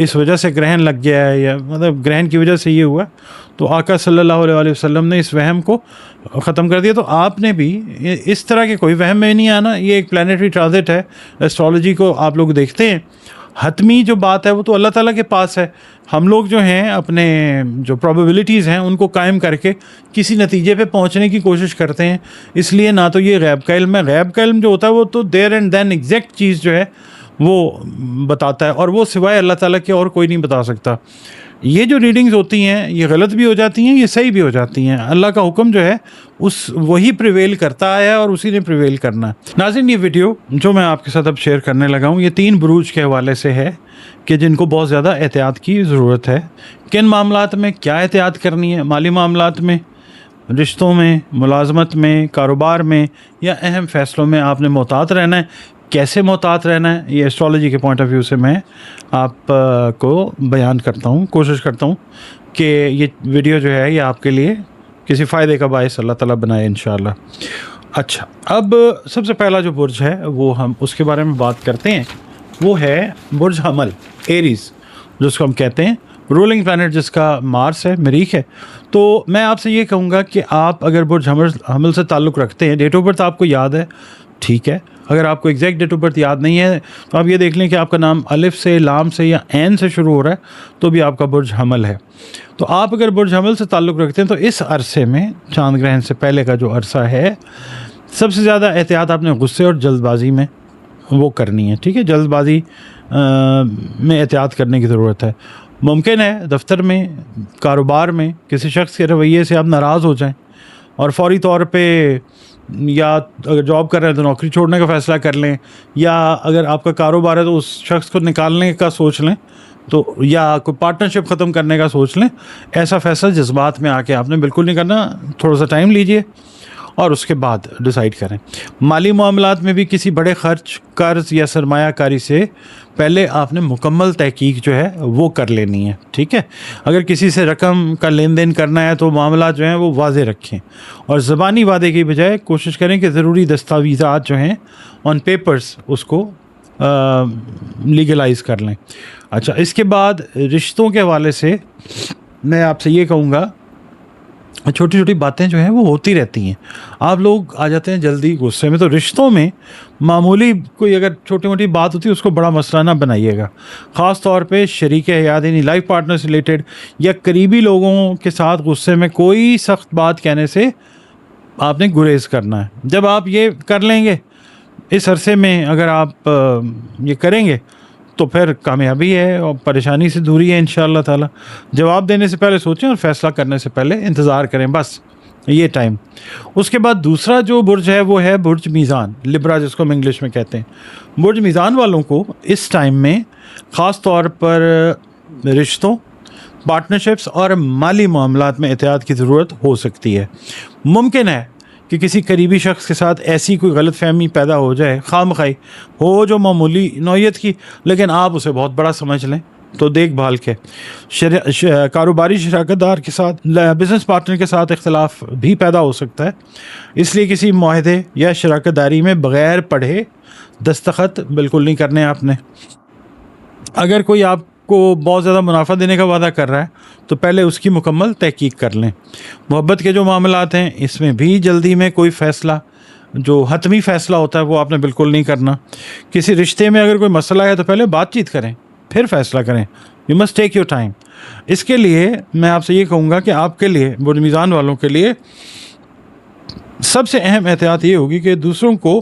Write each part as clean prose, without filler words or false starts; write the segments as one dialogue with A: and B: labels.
A: اس وجہ سے گرہن لگ گیا ہے یا مطلب گرہن کی وجہ سے یہ ہوا، تو آقا صلی اللہ علیہ وسلم نے اس وہم کو ختم کر دیا. تو آپ نے بھی اس طرح کے کوئی وہم میں نہیں آنا. یہ ایک پلانیٹری ٹرانزٹ ہے. ایسٹرالوجی کو آپ لوگ دیکھتے ہیں، حتمی جو بات ہے وہ تو اللہ تعالیٰ کے پاس ہے. ہم لوگ جو ہیں اپنے جو پرابیبلٹیز ہیں ان کو قائم کر کے کسی نتیجے پہ پہنچنے کی کوشش کرتے ہیں. اس لیے نہ تو یہ غیب کا علم ہے. غیب کا علم جو ہوتا ہے وہ تو دیر اینڈ دین ایگزیکٹ چیز جو ہے وہ بتاتا ہے، اور وہ سوائے اللہ تعالیٰ کے اور کوئی نہیں بتا سکتا. یہ جو ریڈنگز ہوتی ہیں یہ غلط بھی ہو جاتی ہیں، یہ صحیح بھی ہو جاتی ہیں. اللہ کا حکم جو ہے وہی پریویل کرتا ہے اور اسی نے پریویل کرنا ہے. ناظرین، یہ ویڈیو جو میں آپ کے ساتھ اب شیئر کرنے لگا ہوں یہ 3 بروج کے حوالے سے ہے کہ جن کو بہت زیادہ احتیاط کی ضرورت ہے. کن معاملات میں کیا احتیاط کرنی ہے؟ مالی معاملات میں، رشتوں میں، ملازمت میں، کاروبار میں، یا اہم فیصلوں میں آپ نے محتاط رہنا ہے. کیسے محتاط رہنا ہے یہ ایسٹرالوجی کے پوائنٹ آف ویو سے میں آپ کو بیان کرتا ہوں. کوشش کرتا ہوں کہ یہ ویڈیو جو ہے یہ آپ کے لیے کسی فائدے کا باعث اللہ تعالیٰ بنائے انشاءاللہ. اچھا، اب سب سے پہلا جو برج ہے وہ ہم اس کے بارے میں بات کرتے ہیں. وہ ہے برج حمل، ایریز، جس کو ہم کہتے ہیں رولنگ پلانٹ، جس کا مارس ہے، مریخ ہے. تو میں آپ سے یہ کہوں گا کہ آپ اگر برج حمل سے تعلق رکھتے ہیں، ڈیٹ آف برتھ آپ کو یاد ہے، ٹھیک ہے. اگر آپ کو ایگزیکٹ ڈیٹ آف برتھ یاد نہیں ہے تو آپ یہ دیکھ لیں کہ آپ کا نام الف سے، لام سے یا عین سے شروع ہو رہا ہے تو بھی آپ کا برج حمل ہے. تو آپ اگر برج حمل سے تعلق رکھتے ہیں تو اس عرصے میں، چاند گرہن سے پہلے کا جو عرصہ ہے، سب سے زیادہ احتیاط آپ نے غصے اور جلد بازی میں وہ کرنی ہے. ٹھیک ہے، جلد بازی میں احتیاط کرنے کی ضرورت ہے. ممکن ہے دفتر میں، کاروبار میں کسی شخص کے رویے سے آپ ناراض ہو جائیں اور فوری طور پہ، یا اگر جاب کر رہے ہیں تو نوکری چھوڑنے کا فیصلہ کر لیں، یا اگر آپ کا کاروبار ہے تو اس شخص کو نکالنے کا سوچ لیں، تو یا کوئی پارٹنرشپ ختم کرنے کا سوچ لیں. ایسا فیصلہ جذبات میں آ کے آپ نے بالکل نہیں کرنا. تھوڑا سا ٹائم لیجئے اور اس کے بعد ڈیسائیڈ کریں. مالی معاملات میں بھی کسی بڑے خرچ، قرض یا سرمایہ کاری سے پہلے آپ نے مکمل تحقیق جو ہے وہ کر لینی ہے. ٹھیک ہے، اگر کسی سے رقم کا لین دین کرنا ہے تو معاملات جو ہیں وہ واضح رکھیں، اور زبانی وعدے کی بجائے کوشش کریں کہ ضروری دستاویزات جو ہیں آن پیپرز اس کو لیگلائز کر لیں. اچھا، اس کے بعد رشتوں کے حوالے سے میں آپ سے یہ کہوں گا، چھوٹی چھوٹی باتیں جو ہیں وہ ہوتی رہتی ہیں. آپ لوگ آ جاتے ہیں جلدی غصے میں، تو رشتوں میں معمولی کوئی اگر چھوٹی موٹی بات ہوتی ہے اس کو بڑا مسئلہ نہ بنائیے گا. خاص طور پہ شریک حیات یعنی لائف پارٹنر سے ریلیٹڈ یا قریبی لوگوں کے ساتھ غصے میں کوئی سخت بات کہنے سے آپ نے گریز کرنا ہے. جب آپ یہ کر لیں گے اس عرصے میں، اگر آپ یہ کریں گے تو پھر کامیابی ہے اور پریشانی سے دوری ہے انشاءاللہ تعالی. جواب دینے سے پہلے سوچیں اور فیصلہ کرنے سے پہلے انتظار کریں، بس یہ ٹائم. اس کے بعد دوسرا جو برج ہے وہ ہے برج میزان، لبرا جس کو ہم انگلش میں کہتے ہیں. برج میزان والوں کو اس ٹائم میں خاص طور پر رشتوں، پارٹنرشپس اور مالی معاملات میں احتیاط کی ضرورت ہو سکتی ہے. ممکن ہے کہ کسی قریبی شخص کے ساتھ ایسی کوئی غلط فہمی پیدا ہو جائے، خواہ مخواہ ہو، جو معمولی نوعیت کی، لیکن آپ اسے بہت بڑا سمجھ لیں. تو دیکھ بھال کے کاروباری شراکت دار کے ساتھ، بزنس پارٹنر کے ساتھ اختلاف بھی پیدا ہو سکتا ہے. اس لیے کسی معاہدے یا شراکت داری میں بغیر پڑھے دستخط بالکل نہیں کرنے آپ نے. اگر کوئی آپ کو بہت زیادہ منافع دینے کا وعدہ کر رہا ہے تو پہلے اس کی مکمل تحقیق کر لیں. محبت کے جو معاملات ہیں اس میں بھی جلدی میں کوئی فیصلہ، جو حتمی فیصلہ ہوتا ہے وہ آپ نے بالکل نہیں کرنا. کسی رشتے میں اگر کوئی مسئلہ ہے تو پہلے بات چیت کریں پھر فیصلہ کریں. You must take your time. اس کے لیے میں آپ سے یہ کہوں گا کہ آپ کے لیے، برج میزان والوں کے لیے، سب سے اہم احتیاط یہ ہوگی کہ دوسروں کو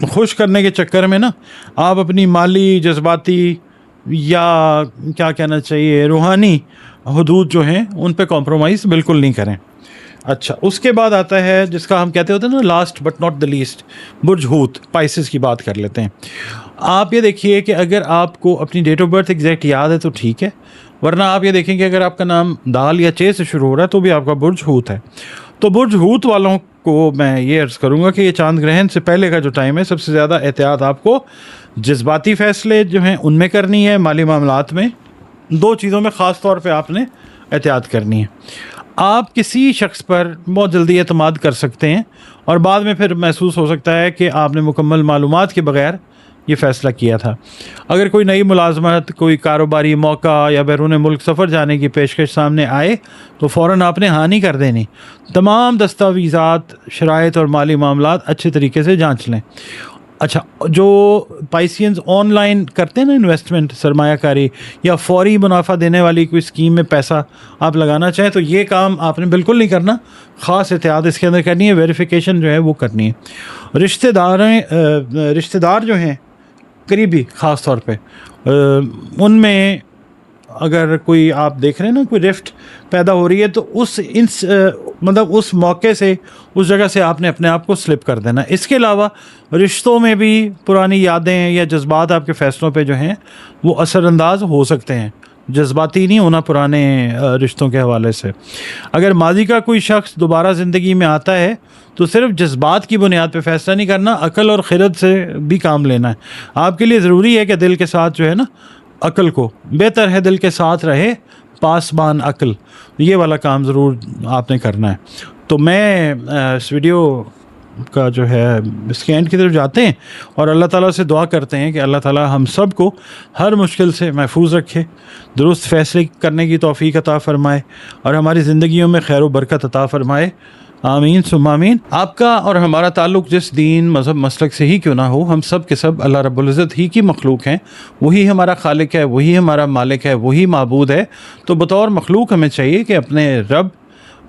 A: خوش کرنے کے چکر میں نا آپ اپنی مالی، جذباتی یا کیا کہنا چاہیے روحانی حدود جو ہیں ان پہ کمپرومائز بالکل نہیں کریں. اچھا، اس کے بعد آتا ہے جس کا ہم کہتے ہوتے ہیں نا last but not the least, برج حوت، پائسس کی بات کر لیتے ہیں. آپ یہ دیکھیے کہ اگر آپ کو اپنی ڈیٹ آف برتھ ایگزیکٹ یاد ہے تو ٹھیک ہے، ورنہ آپ یہ دیکھیں کہ اگر آپ کا نام دال یا چے سے شروع ہو رہا ہے تو بھی آپ کا برج حوت ہے. تو برج حوت والوں کو میں یہ عرض کروں گا کہ یہ چاند گرہن سے پہلے کا جو ٹائم ہے، سب سے زیادہ احتیاط آپ کو جذباتی فیصلے جو ہیں ان میں کرنی ہے. مالی معاملات میں 2 چیزوں میں خاص طور پہ آپ نے احتیاط کرنی ہے. آپ کسی شخص پر بہت جلدی اعتماد کر سکتے ہیں اور بعد میں پھر محسوس ہو سکتا ہے کہ آپ نے مکمل معلومات کے بغیر یہ فیصلہ کیا تھا۔ اگر کوئی نئی ملازمت، کوئی کاروباری موقع یا بیرون ملک سفر جانے کی پیشکش سامنے آئے تو فوراً آپ نے ہاں نہیں کر دینی۔ تمام دستاویزات، شرائط اور مالی معاملات اچھے طریقے سے جانچ لیں۔ اچھا، جو پائسینز آن لائن کرتے ہیں نا انویسٹمنٹ، سرمایہ کاری یا فوری منافع دینے والی کوئی اسکیم میں پیسہ آپ لگانا چاہیں تو یہ کام آپ نے بالکل نہیں کرنا۔ خاص احتیاط اس کے اندر کرنی ہے، ویریفیکیشن جو ہے وہ کرنی ہے۔ رشتہ دار جو ہیں قریبی، خاص طور پہ ان میں اگر کوئی آپ دیکھ رہے ہیں نا کوئی رفٹ پیدا ہو رہی ہے تو مطلب اس موقع سے، اس جگہ سے آپ نے اپنے آپ کو سلپ کر دینا۔ اس کے علاوہ رشتوں میں بھی پرانی یادیں یا جذبات آپ کے فیصلوں پہ جو ہیں وہ اثر انداز ہو سکتے ہیں۔ جذباتی نہیں ہونا پرانے رشتوں کے حوالے سے۔ اگر ماضی کا کوئی شخص دوبارہ زندگی میں آتا ہے تو صرف جذبات کی بنیاد پہ فیصلہ نہیں کرنا، عقل اور خرد سے بھی کام لینا ہے۔ آپ کے لیے ضروری ہے کہ دل کے ساتھ جو ہے نا عقل کو، بہتر ہے دل کے ساتھ رہے پاسبان عقل، یہ والا کام ضرور آپ نے کرنا ہے۔ تو میں اس ویڈیو کا جو ہے اس کے اینڈ کی طرف جاتے ہیں اور اللہ تعالیٰ سے دعا کرتے ہیں کہ اللہ تعالیٰ ہم سب کو ہر مشکل سے محفوظ رکھے، درست فیصلے کرنے کی توفیق عطا فرمائے اور ہماری زندگیوں میں خیر و برکت عطا فرمائے، آمین ثم آمین۔ آپ کا اور ہمارا تعلق جس دین، مذہب، مسلک سے ہی کیوں نہ ہو، ہم سب کے سب اللہ رب العزت ہی کی مخلوق ہیں۔ وہی ہمارا خالق ہے، وہی ہمارا مالک ہے، وہی معبود ہے۔ تو بطور مخلوق ہمیں چاہیے کہ اپنے رب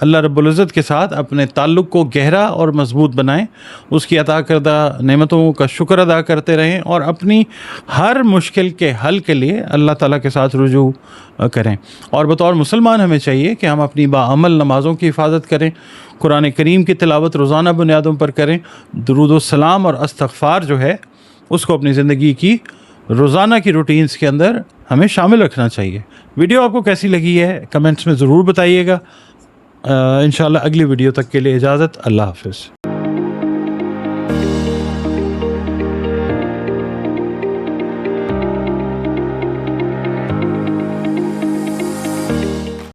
A: اللہ رب العزت کے ساتھ اپنے تعلق کو گہرا اور مضبوط بنائیں، اس کی عطا کردہ نعمتوں کا شکر ادا کرتے رہیں اور اپنی ہر مشکل کے حل کے لیے اللہ تعالیٰ کے ساتھ رجوع کریں۔ اور بطور مسلمان ہمیں چاہیے کہ ہم اپنی باعمل نمازوں کی حفاظت کریں، قرآن کریم کی تلاوت روزانہ بنیادوں پر کریں، درود و سلام اور استغفار جو ہے اس کو اپنی زندگی کی روزانہ کی روٹینز کے اندر ہمیں شامل رکھنا چاہیے۔ ویڈیو آپ کو کیسی لگی ہے کمنٹس میں ضرور بتائیے گا۔ انشاءاللہ اگلی ویڈیو تک کے لیے اجازت، اللہ حافظ۔